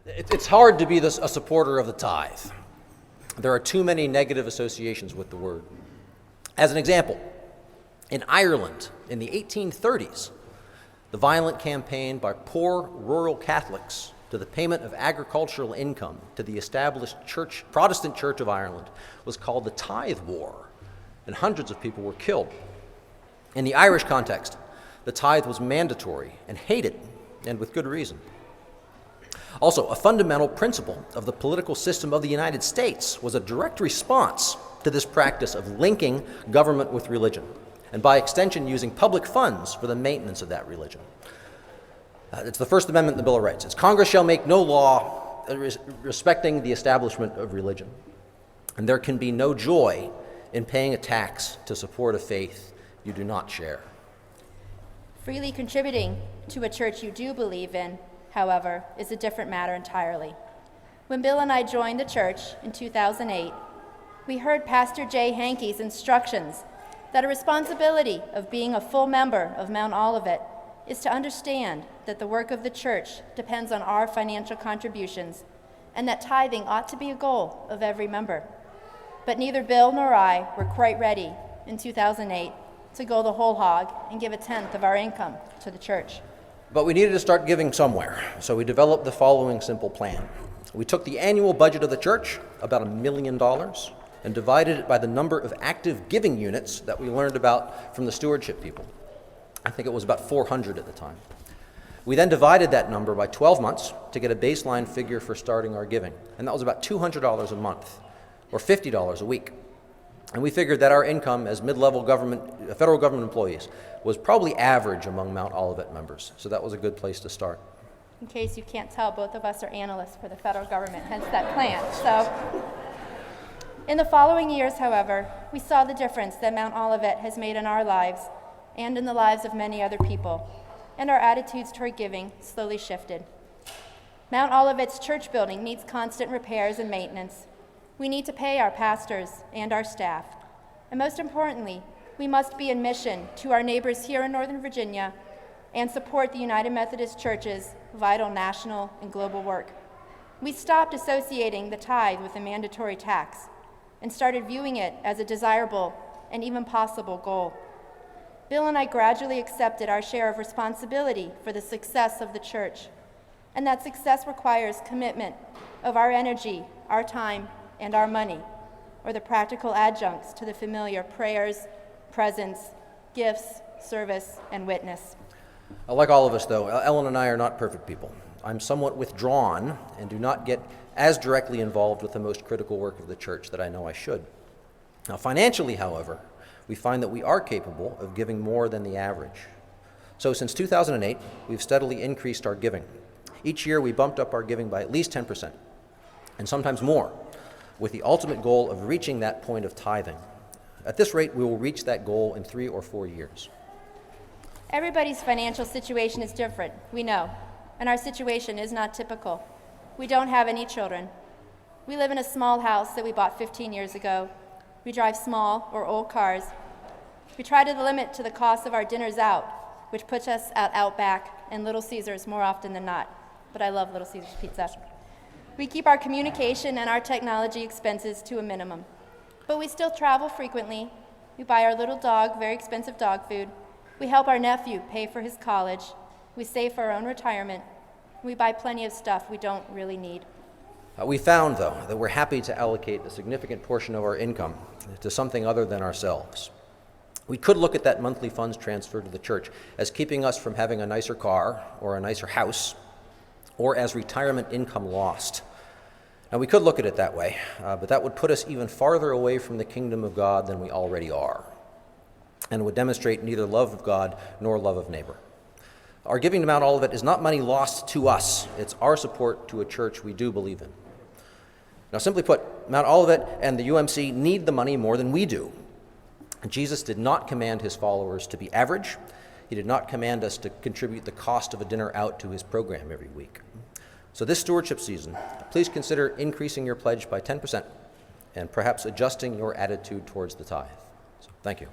It's hard to be a supporter of the tithe. There are too many negative associations with the word. As an example, in Ireland in the 1830s, the violent campaign by poor rural Catholics to the payment of agricultural income to the established Protestant Church of Ireland was called the Tithe War, and hundreds of people were killed. In the Irish context, the tithe was mandatory and hated, and with good reason. Also, a fundamental principle of the political system of the United States was a direct response to this practice of linking government with religion, and by extension using public funds for the maintenance of that religion. It's the First Amendment in the Bill of Rights. It's Congress shall make no law respecting the establishment of religion, and there can be no joy in paying a tax to support a faith you do not share. Freely contributing to a church you do believe in, however, is a different matter entirely. When Bill and I joined the church in 2008, we heard Pastor Jay Hankey's instructions that a responsibility of being a full member of Mount Olivet is to understand that the work of the church depends on our financial contributions and that tithing ought to be a goal of every member. But neither Bill nor I were quite ready in 2008 to go the whole hog and give a tenth of our income to the church. But we needed to start giving somewhere, so we developed the following simple plan. We took the annual budget of the church, about $1 million, and divided it by the number of active giving units that we learned about from the stewardship people. I think it was about 400 at the time. We then divided that number by 12 months to get a baseline figure for starting our giving, and that was about $200 a month, or $50 a week. And we figured that our income as mid-level federal government employees was probably average among Mount Olivet members, so that was a good place to start. In case you can't tell, both of us are analysts for the federal government, hence that plan. So, in the following years, however, we saw the difference that Mount Olivet has made in our lives and in the lives of many other people, and our attitudes toward giving slowly shifted. Mount Olivet's church building needs constant repairs and maintenance. We need to pay our pastors and our staff. And most importantly, we must be in mission to our neighbors here in Northern Virginia and support the United Methodist Church's vital national and global work. We stopped associating the tithe with a mandatory tax and started viewing it as a desirable and even possible goal. Bill and I gradually accepted our share of responsibility for the success of the church, and that success requires commitment of our energy, our time, and our money, or the practical adjuncts to the familiar prayers, presence, gifts, service, and witness. Like all of us, though, Ellen and I are not perfect people. I'm somewhat withdrawn and do not get as directly involved with the most critical work of the church that I know I should. Now, financially, however, we find that we are capable of giving more than the average. So since 2008, we've steadily increased our giving. Each year, we bumped up our giving by at least 10%, and sometimes more, with the ultimate goal of reaching that point of tithing. At this rate, we will reach that goal in 3 or 4 years. Everybody's financial situation is different, we know, and our situation is not typical. We don't have any children. We live in a small house that we bought 15 years ago. We drive small or old cars. We try to limit to the cost of our dinners out, which puts us at Outback and Little Caesars more often than not, but I love Little Caesars pizza. We keep our communication and our technology expenses to a minimum, but we still travel frequently. We buy our little dog very expensive dog food. We help our nephew pay for his college. We save for our own retirement. We buy plenty of stuff we don't really need. We found, though, that we're happy to allocate a significant portion of our income to something other than ourselves. We could look at that monthly funds transfer to the church as keeping us from having a nicer car or a nicer house, or as retirement income lost. Now, we could look at it that way, but that would put us even farther away from the kingdom of God than we already are, and would demonstrate neither love of God nor love of neighbor. Our giving to Mount Olivet is not money lost to us. It's our support to a church we do believe in. Now, simply put, Mount Olivet and the UMC need the money more than we do. Jesus did not command his followers to be average. He did not command us to contribute the cost of a dinner out to his program every week. So this stewardship season, please consider increasing your pledge by 10% and perhaps adjusting your attitude towards the tithe. So, thank you.